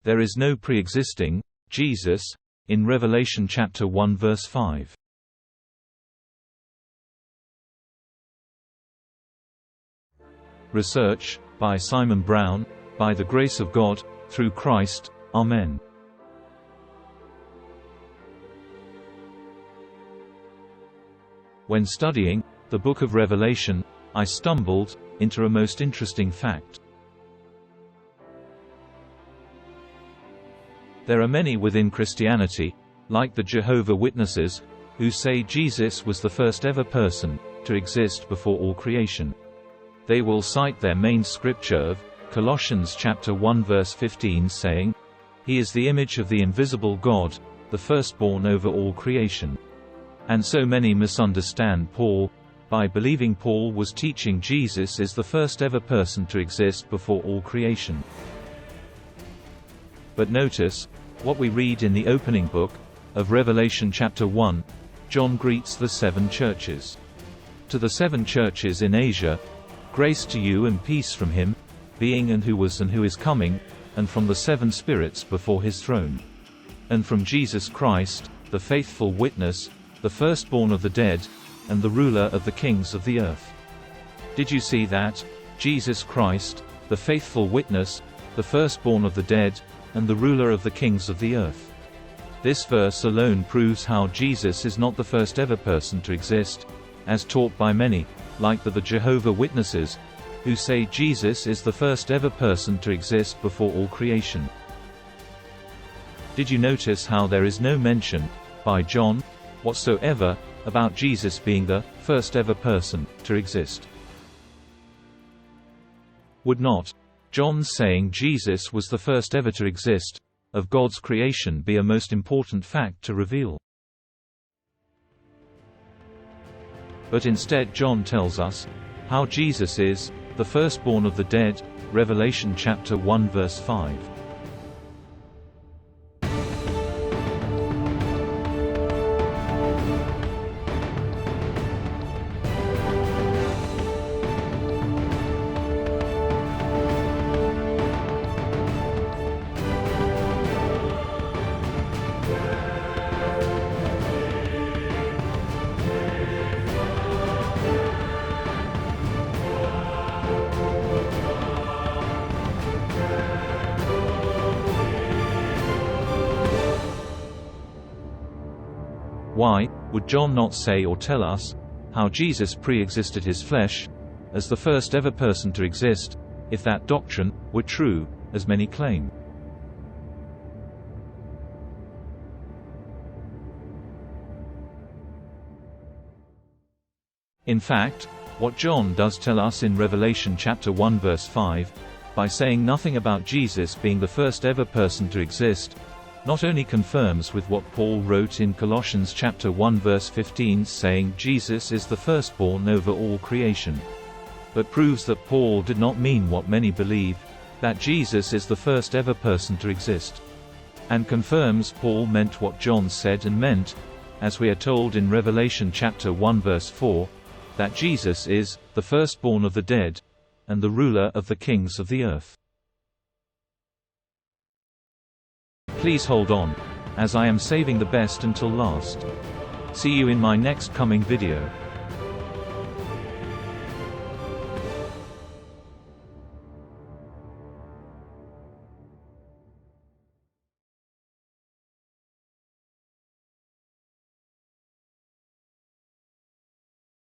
There is no pre-existing Jesus in Revelation chapter 1 verse 5. Research by Simon Brown, by the grace of God, through Christ, Amen. When studying the book of Revelation, I stumbled into a most interesting fact. There are many within Christianity, like the Jehovah's Witnesses, who say Jesus was the first ever person to exist before all creation. They will cite their main scripture of Colossians chapter 1 verse 15 saying, "He is the image of the invisible God, the firstborn over all creation." And so many misunderstand Paul by believing Paul was teaching Jesus is the first ever person to exist before all creation. But notice what we read in the opening book of Revelation chapter 1. John greets the 7 churches. To the 7 churches in Asia, grace to you and peace from him, being and who was and who is coming, and from the 7 spirits before his throne. And from Jesus Christ, the faithful witness, the firstborn of the dead, and the ruler of the kings of the earth. Did you see that? Jesus Christ, the faithful witness, the firstborn of the dead, and the ruler of the kings of the earth. This verse alone proves how Jesus is not the first ever person to exist, as taught by many, like the Jehovah's Witnesses, who say Jesus is the first ever person to exist before all creation. Did you notice how there is no mention, by John, whatsoever, about Jesus being the first ever person to exist? Would not John saying Jesus was the first ever to exist of God's creation be a most important fact to reveal? But instead John tells us how Jesus is the firstborn of the dead, Revelation chapter 1 verse 5. Why would John not say or tell us how Jesus pre-existed his flesh as the first ever person to exist, if that doctrine were true, as many claim? In fact, what John does tell us in Revelation chapter 1 verse 5, by saying nothing about Jesus being the first ever person to exist, not only confirms with what Paul wrote in Colossians chapter 1 verse 15 saying Jesus is the firstborn over all creation, but proves that Paul did not mean what many believe, that Jesus is the first ever person to exist. And confirms Paul meant what John said and meant, as we are told in Revelation chapter 1 verse 4, that Jesus is the firstborn of the dead, and the ruler of the kings of the earth. Please hold on, as I am saving the best until last. See you in my next coming video.